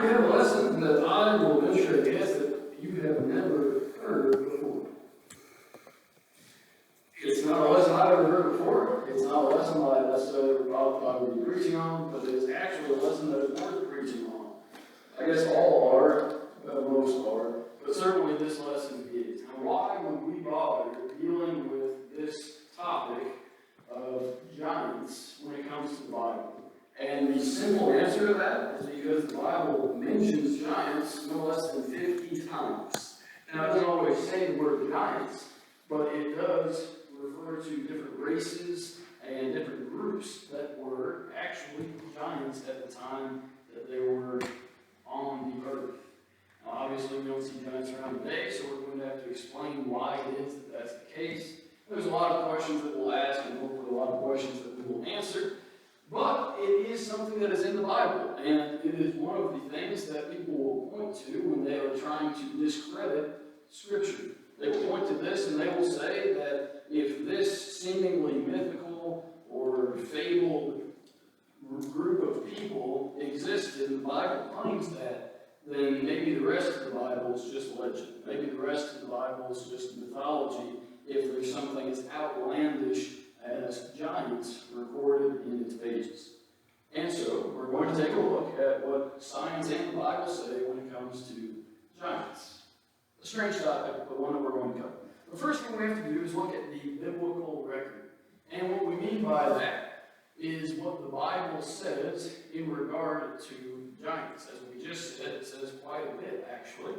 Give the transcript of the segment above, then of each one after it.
we have a lesson that I will venture a guess that you have never heard before. It's not a lesson I've ever heard before. It's not a lesson that I necessarily thought I would be preaching on, but it is actually a lesson that is worth preaching on. I guess all are, most are, but certainly this lesson is. Now, why would we bother dealing with this topic of giants when it comes to the Bible? And the simple answer to that is because the Bible mentions giants no less than 50 times. Now, it doesn't always say the word giants, but it does refer to different races and different groups that were actually giants at the time that they were on the earth. Now, obviously, we don't see giants around today, so we're going to have to explain why it is that that's the case. There's a lot of questions that we'll ask, and hopefully a lot of questions that we will answer. But it is something that is in the Bible, and it is one of the things that people will point to when they are trying to discredit Scripture. They will point to this and they will say that if this seemingly mythical or fabled group of people existed and the Bible claims that, then maybe the rest of the Bible is just legend. Maybe the rest of the Bible is just mythology if there's something as outlandish as giants recorded in its pages. And so, we're going to take a look at what science and the Bible say when it comes to giants. A strange topic, but one that we're going to cover. The first thing we have to do is look at the biblical record. And what we mean by that is what the Bible says in regard to giants. As we just said, it says quite a bit, actually.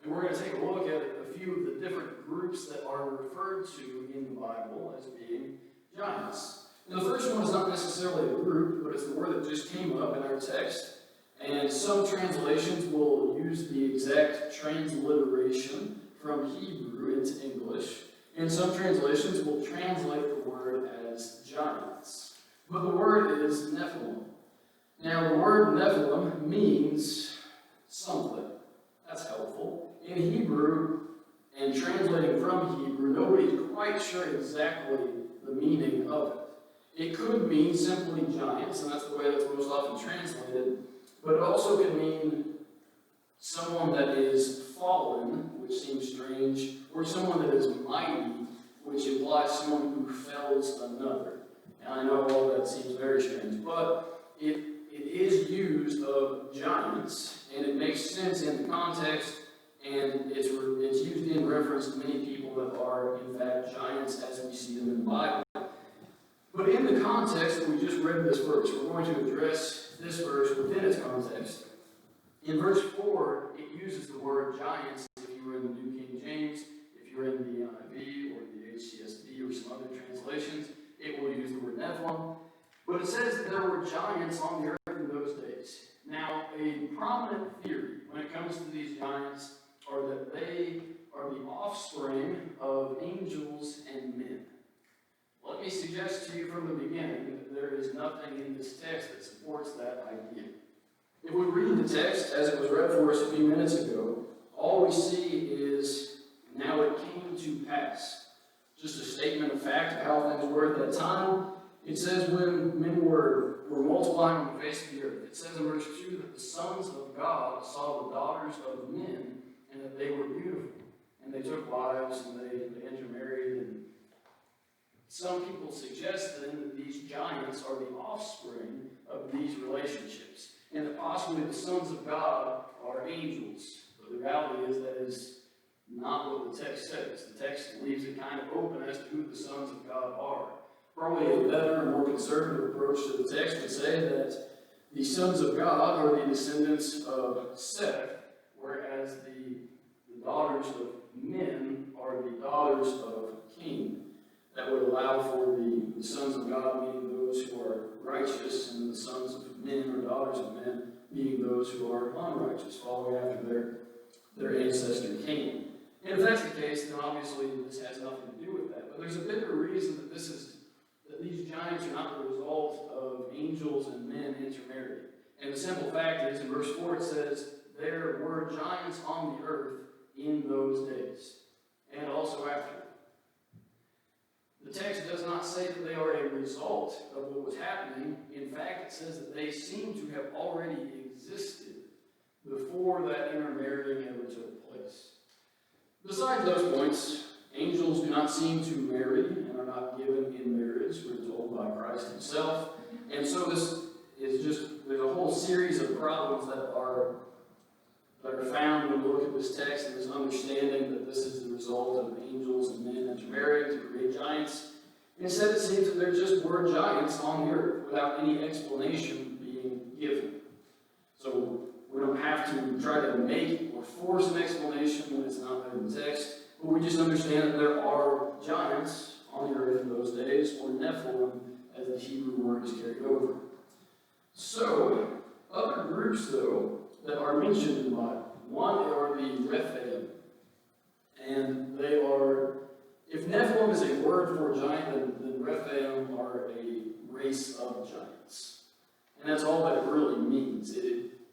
And we're going to take a look at a few of the different groups that are referred to in the Bible as being giants. Now, the first one is not necessarily a group, but it's the word that just came up in our text. And some translations will use the exact transliteration from Hebrew into English. And some translations will translate the word as giants. But the word is Nephilim. Now, the word Nephilim means something. That's helpful. In Hebrew, and translating from Hebrew, nobody's quite sure exactly the meaning of it. It could mean simply giants, and that's the way that's most often translated, but it also could mean someone that is fallen, which seems strange, or someone that is mighty, which implies someone who fells another. And I know all that seems very strange, but it is used of giants, and it makes sense in the context, and it's used in reference to many people that are, in fact, giants as we see them in the Bible. But in the context that we just read this verse, we're going to address this verse within its context. In verse 4, it uses the word giants if you were in the New King James, if you're in the NIV or the HCSB or some other translations, it will use the word Nephilim. But it says that there were giants on the earth in those days. Now, a prominent theory when it comes to these giants are that they are the offspring of angels and men. Let me suggest to you from the beginning that there is nothing in this text that supports that idea. If we read the text as it was read for us a few minutes ago, all we see is, now it came to pass. Just a statement of fact of how things were at that time. It says when men were multiplying on the face of the earth, it says in verse 2 that the sons of God saw the daughters of men and that they were beautiful. And they took wives and they intermarried. And some people suggest then that these giants are the offspring of these relationships. And that possibly the sons of God are angels. But the reality is that is not what the text says. The text leaves it kind of open as to who the sons of God are. Probably a better and more conservative approach to the text would say that the sons of God are the descendants of Seth, whereas the daughters of men are the daughters of Cain. That would allow for the sons of God being those who are righteous, and the sons of men or daughters of men being those who are unrighteous, following after their ancestor Cain. And if that's the case, then obviously this has nothing to do with that. But there's a bigger reason that these giants are not the result of angels and men intermarrying. And the simple fact is, in verse 4 it says, there were giants on the earth in those days, and also after. The text does not say that they are a result of what was happening. In fact, it says that they seem to have already existed before that intermarrying ever took place. Besides those points, angels do not seem to marry and are not given in marriage, we're told by Christ himself. And so this is just, there's a whole series of problems that are found when we look at this text and this understanding that this is the result of angels and men intermarrying to create giants. Instead, it seems that there just were giants on the earth without any explanation being given. So we don't have to try to make or force an explanation when it's not there in the text, but we just understand that there are giants on the earth in those days, or Nephilim, as the Hebrew word is carried over. So, other groups, though, that are mentioned in the Bible. One are the Rephaim. And they are, if Nephilim is a word for giant, then Rephaim are a race of giants. And that's all that it really means.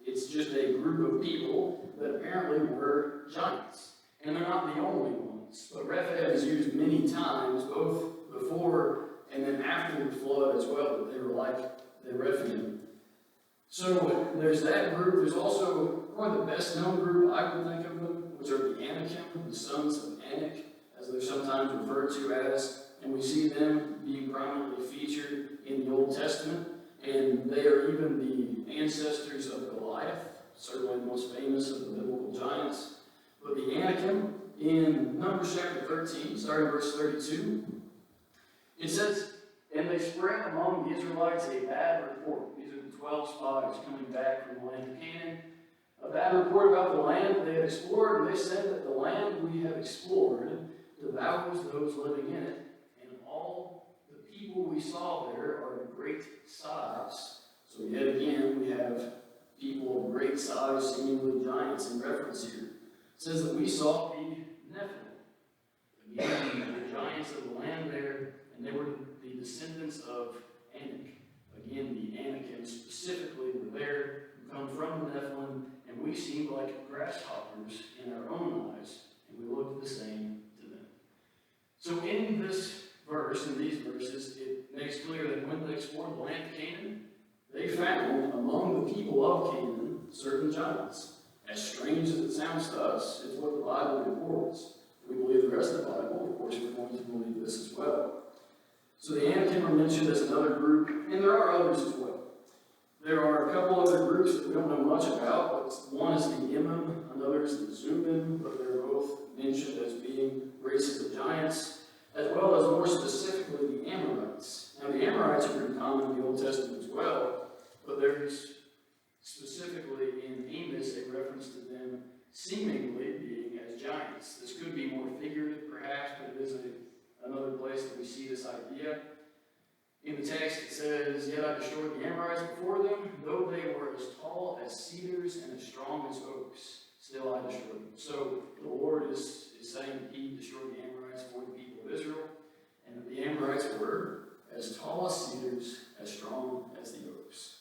It's just a group of people that apparently were giants. And they're not the only ones. But Rephaim is used many times, both before and then after the flood as well, that they were like the Rephaim. So there's that group. There's also probably the best known group I would think of them, which are the Anakim, the sons of Anak, as they're sometimes referred to as. And we see them being prominently featured in the Old Testament. And they are even the ancestors of Goliath, certainly the most famous of the biblical giants. But the Anakim, in Numbers chapter 13, starting verse 32, it says, "And they spread among the Israelites a bad report." These are the 12 spies coming back from the land of Canaan. A bad report about the land they had explored, and they said that the land we have explored devours those living in it, and all the people we saw there are of great size. So yet again, we have people of great size, seemingly giants in reference here. It says that we saw the Nephilim. Again, the giants of the land there, and they were the descendants of Anak. Again, the Anakim specifically were there, who come from the Nephilim, and we seemed like grasshoppers in our own eyes, and we looked the same to them. So in this verse, in these verses, it makes clear that when they explored the land of Canaan, they found among the people of Canaan certain giants. As strange as it sounds to us, it's what the Bible reports. If we believe the rest of the Bible, of course we're going to believe this as well. So the Anakim are mentioned as another group, and there are others as well. There are a couple other groups that we don't know much about, but one is the Imam, another is the Zubim, but they're both mentioned as being races of giants, as well as more specifically the Amorites. Now the Amorites are pretty common in the Old Testament as well, but there's specifically in Amos a reference to them seemingly being as giants. This could be more figurative perhaps, but it is another place that we see this idea. In the text it says, "Yet I destroyed the Amorites before them, though they were as tall as cedars and as strong as oaks. Still I destroyed them." So the Lord is saying that he destroyed the Amorites for the people of Israel, and that the Amorites were as tall as cedars, as strong as the oaks.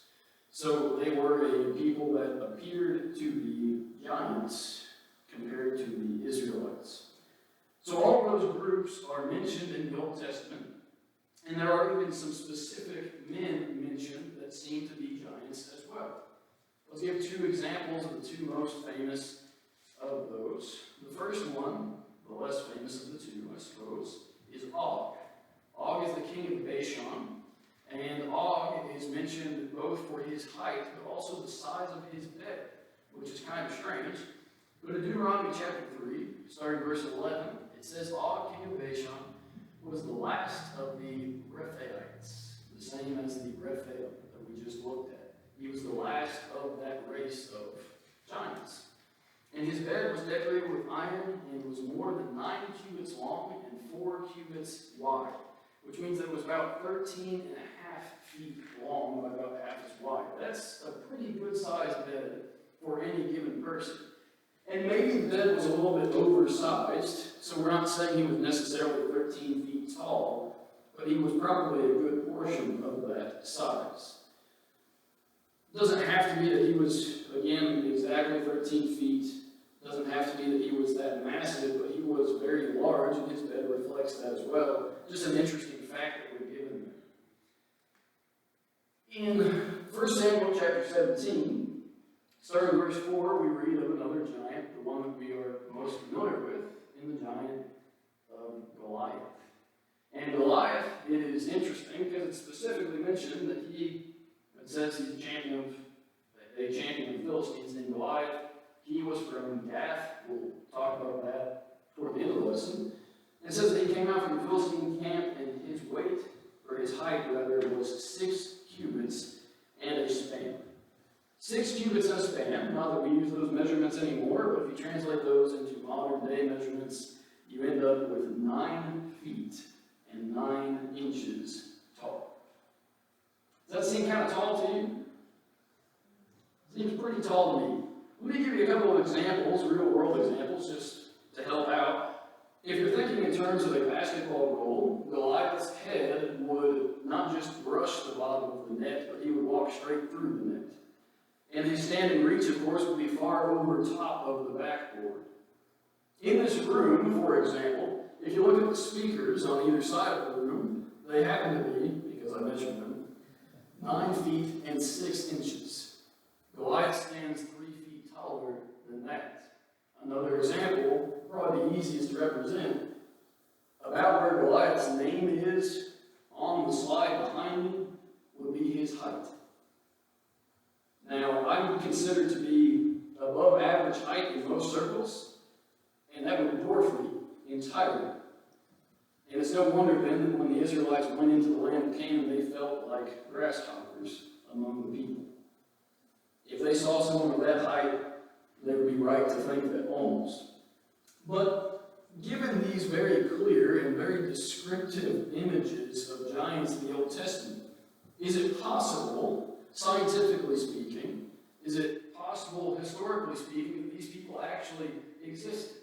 So they were a people that appeared to be giants compared to the Israelites. So all of those groups are mentioned in the Old Testament, and there are even some specific men mentioned that seem to be giants as well. Let's give two examples of the two most famous of those. The first one, the less famous of the two, I suppose, is Og. Og is the king of Bashan, and Og is mentioned both for his height, but also the size of his bed, which is kind of strange. But in Deuteronomy chapter 3, starting verse 11, it says, "Og, king of Bashan, was the last of the Rephaites," the same as the Rephaim that we just looked at. He was the last of that race of giants. And his bed was decorated with iron and was more than 9 cubits long and 4 cubits wide, which means that it was about 13 and a half feet long by about half as wide. That's a pretty good sized bed for any given person. And maybe the bed was a little bit oversized, so we're not saying he was necessarily 13 feet tall, but he was probably a good portion of that size. It doesn't have to be that he was, again, exactly 13 feet. It doesn't have to be that he was that massive, but he was very large, and his bed reflects that as well. Just an interesting fact that we're given there. In 1 Samuel chapter 17, Starting in verse 4, we read of another giant, the one that we are most familiar with, in the giant of Goliath. And Goliath, it is interesting because it's specifically mentioned that it says he's a champion of the Philistines named Goliath. He was from Gath. We'll talk about that toward the end of the lesson. It says that he came out from the Philistine camp, and his weight, or his height rather, was 6 cubits and a span. 6 cubits and a span, not that we use those measurements anymore, but if you translate those into modern day measurements, you end up with 9 feet and 9 inches tall. Does that seem kind of tall to you? Seems pretty tall to me. Let me give you a couple of examples, real world examples, just to help out. If you're thinking in terms of a basketball goal, Goliath's head would not just brush the bottom of the net, but he would walk straight through the net. And his standing reach, of course, would be far over top of the backboard. In this room, for example, if you look at the speakers on either side of the room, they happen to be, because I measured them, 9 feet and 6 inches. Goliath stands 3 feet taller than that. Another example, probably the easiest to represent, about where Goliath's name is on the slide behind me would be his height. Now, I would consider to be above average height in most circles, and that would dwarf me entirely. And it's no wonder then that when the Israelites went into the land of Canaan, they felt like grasshoppers among the people. If they saw someone of that height, they would be right to think that almost. But given these very clear and very descriptive images of giants in the Old Testament, is it possible, scientifically speaking, is it possible, historically speaking, that these people actually existed?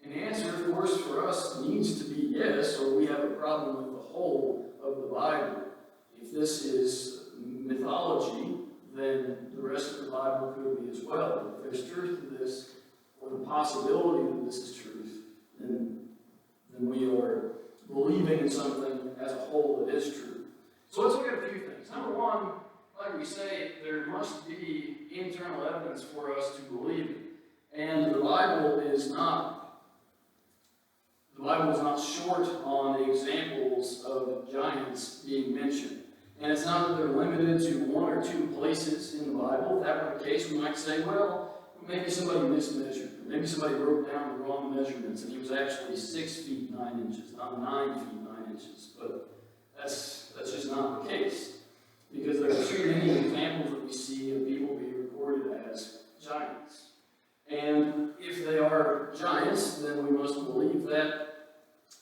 And the answer, of course, for us needs to be yes, or we have a problem with the whole of the Bible. If this is mythology, then the rest of the Bible could be as well. If there's truth to this, or the possibility that this is truth, then we are believing in something as a whole that is true. So let's look at a few things. Number one, like we say, there must be internal evidence for us to believe it. And the Bible is not short on examples of giants being mentioned. And it's not that they're limited to 1 or 2 places in the Bible. If that were the case, we might say, well, maybe somebody mismeasured. Maybe somebody wrote down the wrong measurements, and he was actually 6 feet 9 inches, not 9 feet 9 inches. But that's just not the case, because there are too many examples that we see of people being recorded as giants. And if they are giants, then we must believe that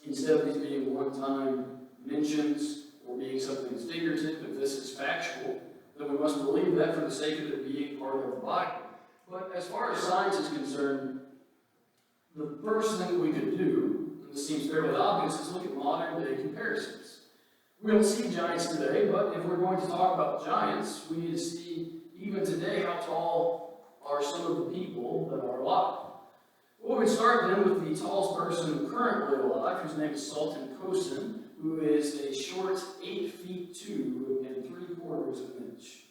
instead of these being one-time mentions or being something figurative, if this is factual, then we must believe that for the sake of it being part of the Bible. But as far as science is concerned, the first thing we could do, and this seems fairly obvious, is look at modern-day comparisons. We don't see giants today, but if we're going to talk about giants, we need to see, even today, how tall are some of the people that are alive. Well, we start then with the tallest person currently alive, whose name is Sultan Kosin, who is a short 8 feet 2 and 3/4 of an inch.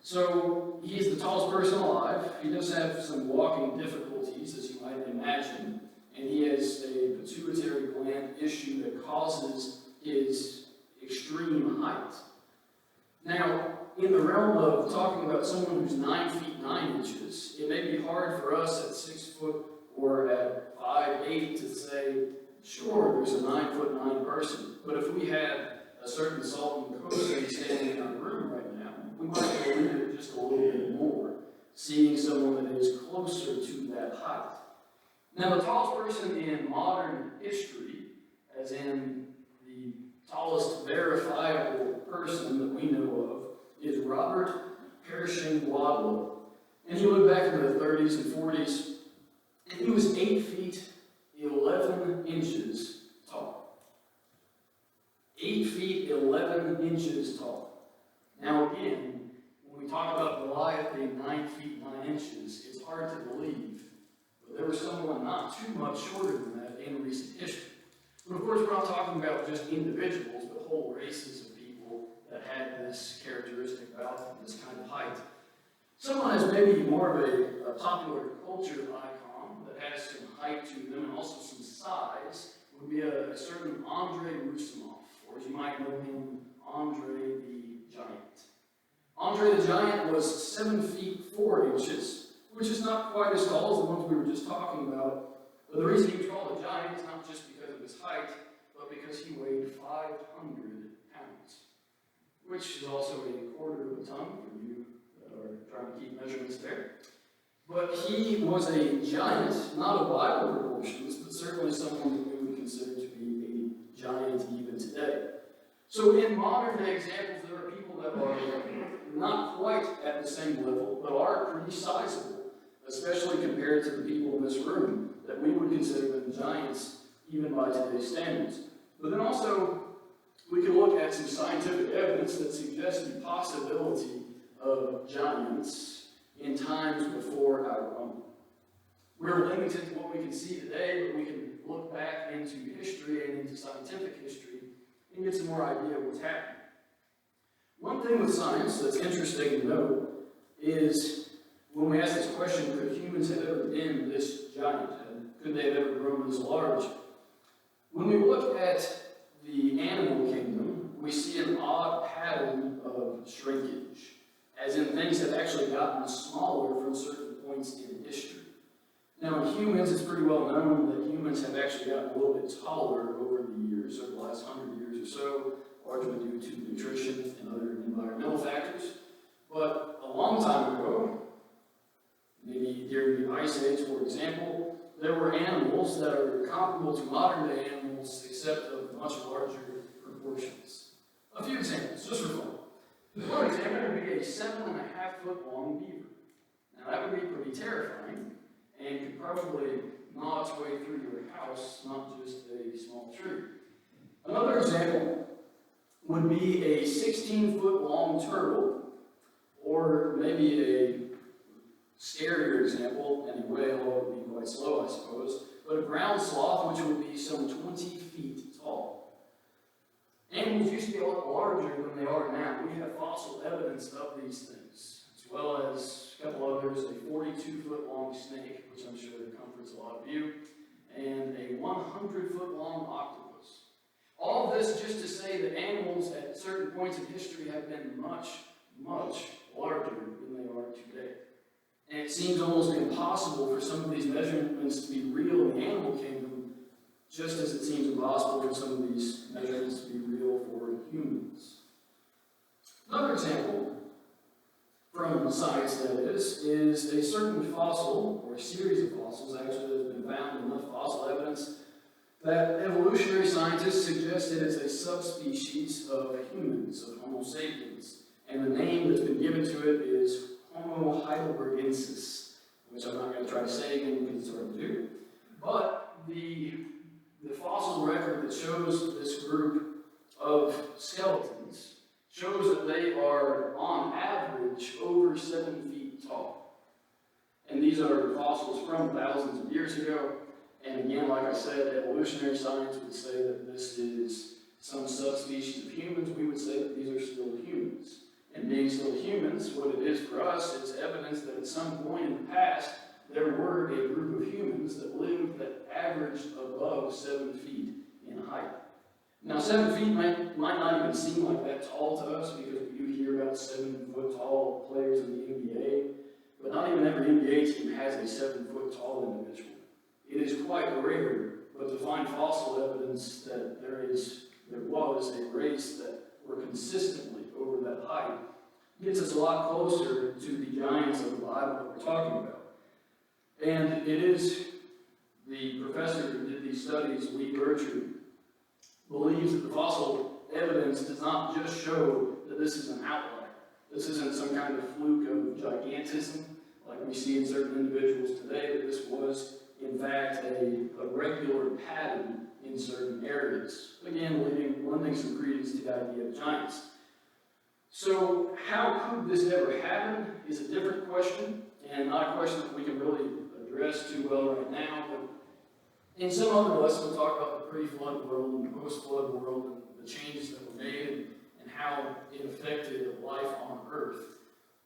So he's the tallest person alive. He does have some walking difficulties, as you might imagine, and he has a pituitary gland issue that causes his extreme height. Now, in the realm of talking about someone who's 9 feet 9 inches, it may be hard for us at 6 foot or at 5'8" to say, sure, there's a 9'9" person. But if we had a certain Sultan Kosin standing in our room right now, we might believe it just a little bit more, seeing someone that is closer to that height. Now, the tallest person in modern history, as in the tallest verifiable person that we know of, is Robert Pershing Wadlow. And he lived back in the 30s and 40s, and he was 8 feet 11 inches tall. 8 feet 11 inches tall. Now again, when we talk about Goliath being 9 feet 9 inches, it's hard to believe, but there was someone not too much shorter than that in recent history. But of course, we're not talking about just individuals, but whole races of people that had this characteristic about them, this kind of height. Someone as are maybe more of a popular culture icon that has some height to them and also some size would be a certain Andrei Rusumov, or as you might know him, Andre the Giant. Andre the Giant was 7 feet 4 inches, which is not quite as tall as the ones we were just talking about. But the reason he was called a giant is not just because of his height, but because he weighed 500 pounds, which is also a quarter of a ton for you that are trying to keep measurements there. But he was a giant, not of Bible proportions, but certainly someone that we would consider to be a giant even today. So in modern day examples, there are people that are not quite at the same level, but are pretty sizable, especially compared to the people in this room, that we would consider them giants even by today's standards. But then also, we can look at some scientific evidence that suggests the possibility of giants in times before our own. We're limited to what we can see today, but we can look back into history and into scientific history and get some more idea of what's happening. One thing with science that's interesting to note is when we ask this question, could humans have ever been this giant? Could they have ever grown this large? When we look at the animal kingdom, we see an odd pattern of shrinkage, as in things have actually gotten smaller from certain points in history. Now in humans, it's pretty well known that humans have actually gotten a little bit taller over the years, over the last 100 years or so, largely due to nutrition and other environmental factors. But a long time ago, maybe during the Ice Age, for example, there were animals that are comparable to modern-day animals, except of much larger proportions. A few examples, just for fun. One example would be a 7.5-foot-long beaver. Now that would be pretty terrifying, and could probably gnaw its way through your house, not just a small tree. Another example would be a 16-foot-long turtle, or maybe a scarier example, and a whale would be quite slow, I suppose, but a ground sloth, which would be some 20 feet tall. Animals used to be a lot larger than they are now. We have fossil evidence of these things, as well as a couple others, a 42-foot-long snake, which I'm sure comforts a lot of you, and a 100-foot-long octopus. All of this just to say that animals at certain points in history have been much, much larger than they are today. And it seems almost impossible for some of these measurements to be real in the animal kingdom, just as it seems impossible for some of these measurements to be real for humans. Another example from science, that is a certain fossil, or a series of fossils actually, that has been found in enough fossil evidence that evolutionary scientists suggest it is a subspecies of humans, of Homo sapiens. And the name that's been given to it is Homo heidelbergensis, which I'm not going to try to say again because it's hard to do. But the fossil record that shows this group of skeletons shows that they are, on average, over 7 feet tall. And these are fossils from thousands of years ago. And again, like I said, evolutionary science would say that this is some subspecies of humans. We would say that these are still humans. And being still humans, what it is for us is evidence that at some point in the past, there were a group of humans that lived that averaged above 7 feet in height. Now, 7 feet might not even seem like that tall to us because we do hear about 7-foot-tall players in the NBA, but not even every NBA team has a 7-foot-tall individual. It is quite rare, but to find fossil evidence that there was a race that were consistently over that height gets us a lot closer to the giants of the Bible that we're talking about. And it is the professor who did these studies, Lee Burchard, believes that the fossil evidence does not just show that this is an outlier. This isn't some kind of fluke of gigantism like we see in certain individuals today, but this was in fact a regular pattern in certain areas. Again, lending some credence to the idea of giants. So how could this ever happen is a different question, and not a question that we can really address too well right now, but in some other lesson we'll talk about the pre-flood world and the post-flood world and the changes that were made and how it affected life on Earth.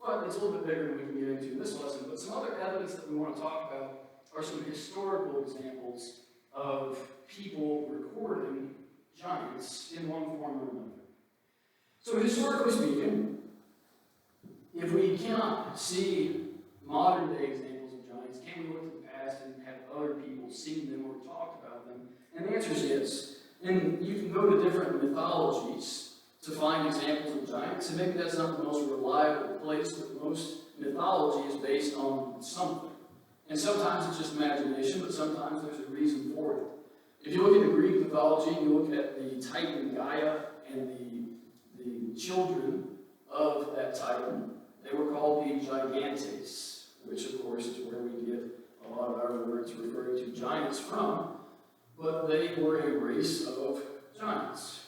But it's a little bit bigger than we can get into in this lesson. But some other evidence that we want to talk about are some historical examples of people recording giants in one form or another. So historically speaking, if we cannot see modern day examples of giants, can we look to the past and have other people seen them or talked about them? And the answer is yes. And you can go to different mythologies to find examples of giants, and maybe that's not the most reliable place, but most mythology is based on something. And sometimes it's just imagination, but sometimes there's a reason for it. If you look at the Greek mythology, you look at the Titan Gaia and the children of that Titan, they were called the Gigantes, which of course is where we get a lot of our words referring to giants from, but they were a race of giants.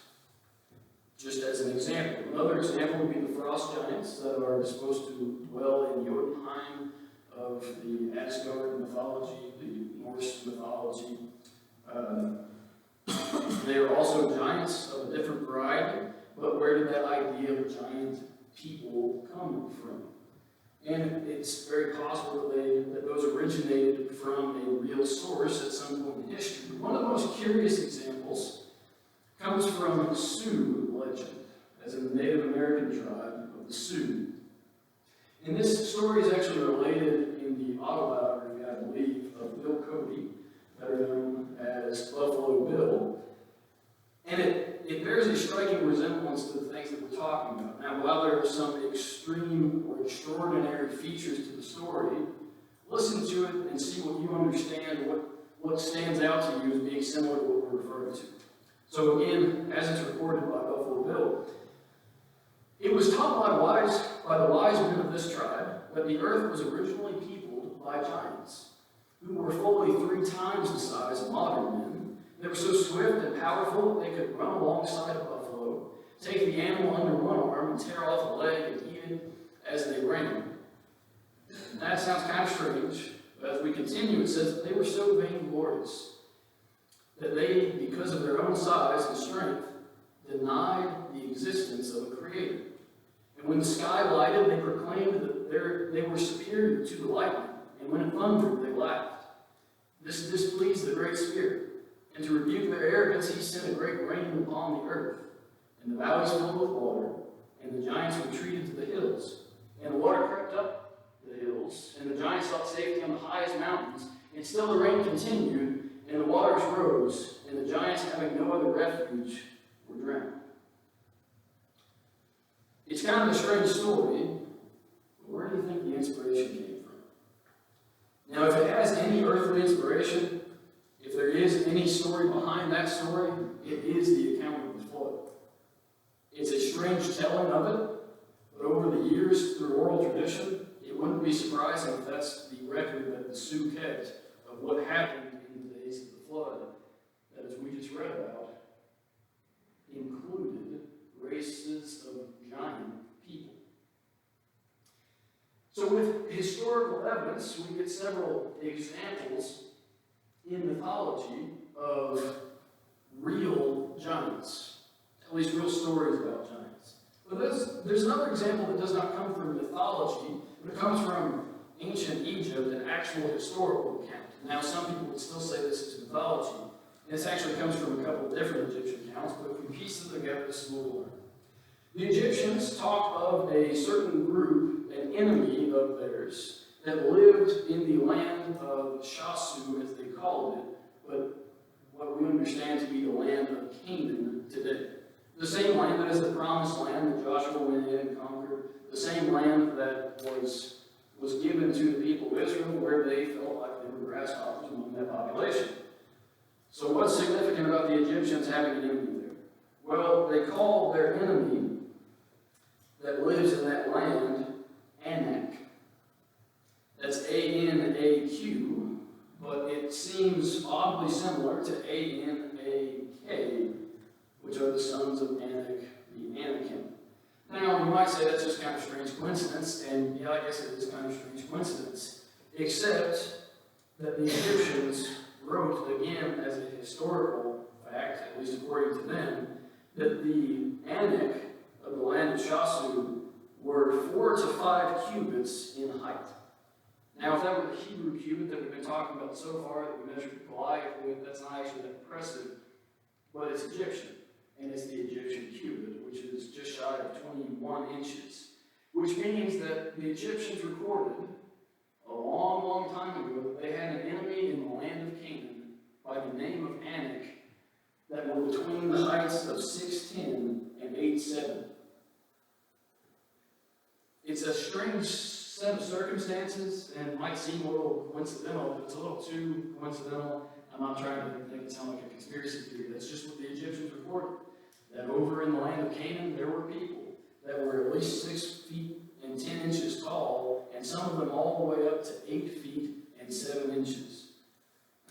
Just as an example. Another example would be the frost giants that are supposed to dwell in Jotunheim of the Asgard mythology, the Norse mythology. They are also giants of a different variety, but where did that idea of giant people come from? And it's very possible that those originated from a real source at some point in history. One of the most curious examples comes from Sioux legend, as in the Native American tribe of the Sioux. And this story is actually related in the autobiography, I believe, of Bill Cody, better known as Buffalo Bill. And it bears a striking resemblance to the things that we're talking about. Now, while there are some extreme or extraordinary features to the story, listen to it and see what you understand, what stands out to you as being similar to what we're referring to. So again, as it's recorded by Buffalo Bill, it was taught by the wise men of this tribe that the earth was originally peopled by giants, who were fully 3 times the size of modern men. They were so swift and powerful that they could run alongside a buffalo, take the animal under one arm and tear off a leg and eat it as they ran. That sounds kind of strange, but as we continue, it says that they were so vainglorious that they, because of their own size and strength, denied the existence of a creator. And when the sky lighted, they proclaimed that they were superior to the lightning, and when it thundered, they laughed. This displeased the Great Spirit, and to rebuke their arrogance, he sent a great rain upon the earth, and the valleys filled with water, and the giants retreated to the hills, and the water crept up the hills, and the giants sought safety on the highest mountains, and still the rain continued, and the waters rose, and the giants, having no other refuge, were drowned. It's kind of a strange story, but where do you think the inspiration came from? Now, if it has any earthly inspiration, if there is any story behind that story, it is the account of the flood. It's a strange telling of it, but over the years, through oral tradition, it wouldn't be surprising if that's the record that the Sioux kept of what happened in the days of the flood, that as we just read about, included races of giant people. So with historical evidence, we get several examples in mythology of real giants, at least real stories about giants. But there's another example that does not come from mythology, but it comes from ancient Egypt, an actual historical account. Now, some people would still say this is mythology. And this actually comes from a couple of different Egyptian accounts, but if we piece them together, this is what we'll learn. The Egyptians talk of a certain group, an enemy of theirs, that lived in the land of Shasu, as they called it, but what we understand to be the land of Canaan today. The same land that is the promised land that Joshua went in and conquered, the same land that was given to the people of Israel, where they felt like they were grasshoppers among that population. So what's significant about the Egyptians having an enemy there? Well, they call their enemy that lives in that land Anak. That's A-N-A-Q, but it seems oddly similar to A-N-A-K, which are the sons of Anak, the Anakim. Now, you might say that's just kind of a strange coincidence, and yeah, I guess it is kind of a strange coincidence, except that the Egyptians wrote, again, as a historical fact, at least according to them, that the Anak of the land of Shasu were 4 to 5 cubits in height. Now, if that were the Hebrew cubit that we've been talking about so far, that we measured Goliath with, that's not actually that impressive, but it's Egyptian, and it's the Egyptian cubit, which is just shy of 21 inches, which means that the Egyptians recorded a long, long time ago that they had an enemy in the land of Canaan by the name of Anak that were between the heights of 6'10" and 8'7". It's a strange set of circumstances, and it might seem a little coincidental, but it's a little too coincidental. I'm not trying to make it sound like a conspiracy theory. That's just what the Egyptians reported. That over in the land of Canaan, there were people that were at least 6 feet and 10 inches tall, and some of them all the way up to 8 feet and 7 inches.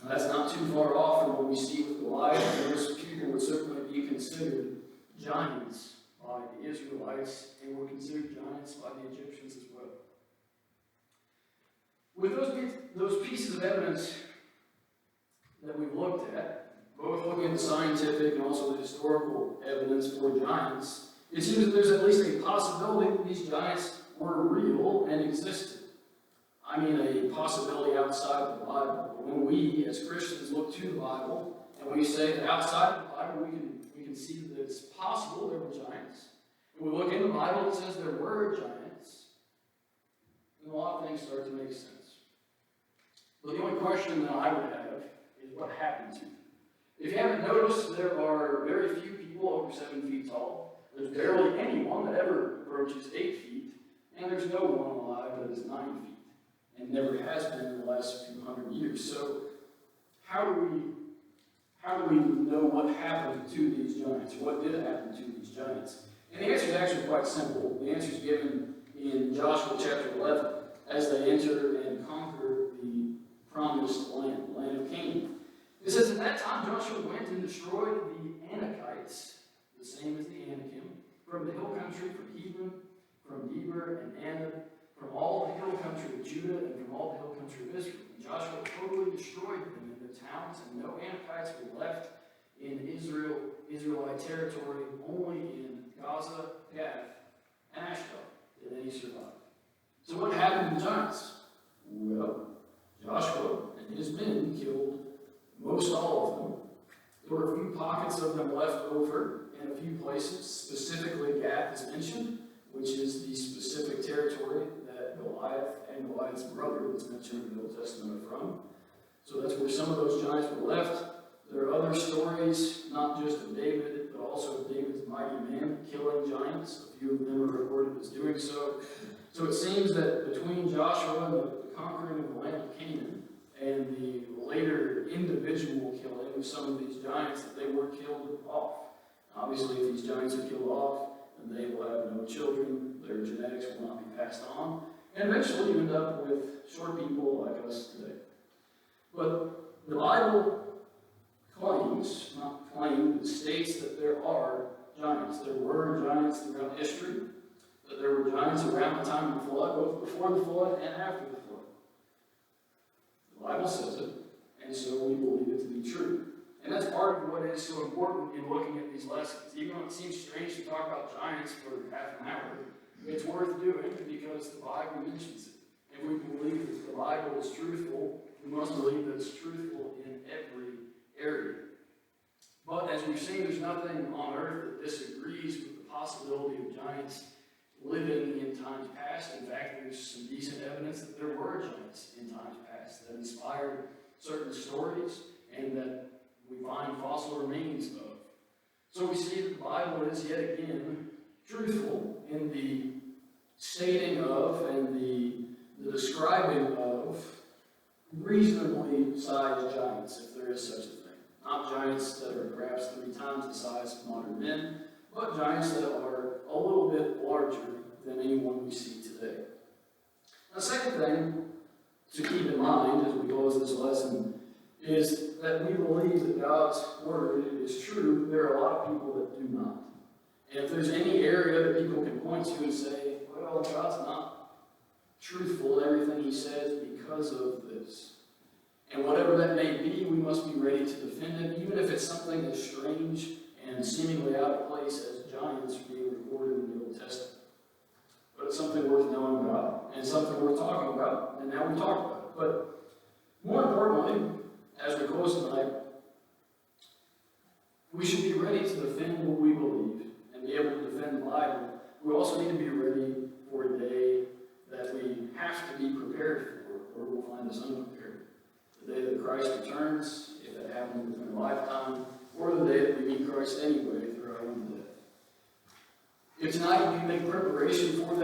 Now, that's not too far off from what we see with Goliath, and those people would certainly be considered giants by the Israelites, and were considered giants by the Egyptians as well. With those pieces of evidence that we've looked at, both looking at the scientific and also the historical evidence for giants, it seems that there's at least a possibility that these giants were real and existed. I mean, a possibility outside of the Bible. When we, as Christians, look to the Bible, and we say that outside of the Bible, we can see that it's possible there were giants. And we look in the Bible, it says there were giants. And a lot of things start to make sense. But the only question that I would have is what happened to them. If you haven't noticed, there are very few people over 7 feet tall. There's barely anyone that ever approaches 8 feet. And there's no one alive that is 9 feet. And never has been in the last few hundred years. So how do we know what happened to these giants? What did happen to these giants? And the answer is actually quite simple. The answer is given in Joshua chapter 11, as they enter and conquer the promised land, the land of Canaan. It says, at that time Joshua went and destroyed the Anakites, the same as the Anakim, from the hill country, from Hebron, from Debir and Anab, from all the hill country of Judah, and from all the hill country of Israel. And Joshua totally destroyed them in their towns, and no Anakites were left in Israelite territory, only in Gaza, Gath, and Ashdod did any survive. So what happened to the giants? Well, Joshua and his men killed most all of them. There were a few pockets of them left over in a few places. Specifically, Gath is mentioned, which is the specific territory that Goliath and Goliath's brother that's mentioned in the Old Testament are from. So that's where some of those giants were left. There are other stories, not just of David, but also of David's mighty men killing giants. A few of them are recorded as doing so. So it seems that between Joshua and the conquering of the land of Canaan and the later individual killing of some of these giants, that they were killed off. Obviously, if these giants are killed off, then they will have no children, their genetics will not be passed on, and eventually you end up with short people like us today. But the Bible claims, not claims, but states that there are giants. There were giants throughout history, that there were giants around the time of the flood, both before the flood and after the flood. The Bible says it, and so we believe it to be true. And that's part of what is so important in looking at these lessons. Even though it seems strange to talk about giants for half an hour, it's worth doing because the Bible mentions it. If we believe that the Bible is truthful, we must believe that it's truthful in every area. But as we've seen, there's nothing on earth that disagrees with the possibility of giants living in times past. In fact, there's some decent evidence that there were giants in times past that inspired certain stories and that we find fossil remains of. So we see that the Bible is yet again truthful in the stating of and the describing of reasonably sized giants, if there is such a thing. Not giants that are perhaps 3 times the size of modern men, but giants that are a little bit larger than anyone we see today. The second thing to keep in mind as we close this lesson is that we believe that God's Word is true. There are a lot of people that do not. And if there's any area that people can point to and say, well, God's not truthful in everything He says because of this, and whatever that may be, we must be ready to defend it, even if it's something as strange and seemingly out of place as giants being recorded in the Old Testament. But something worth knowing about, and something worth talking about, and now we talk about it. But more importantly, as we close tonight, we should be ready to defend what we believe and be able to defend the Bible. We also need to be ready for a day that we have to be prepared for, or we'll find us unprepared. The day that Christ returns, if that happens within a lifetime, or the day that we meet Christ anyway through our own death. If tonight we make preparation for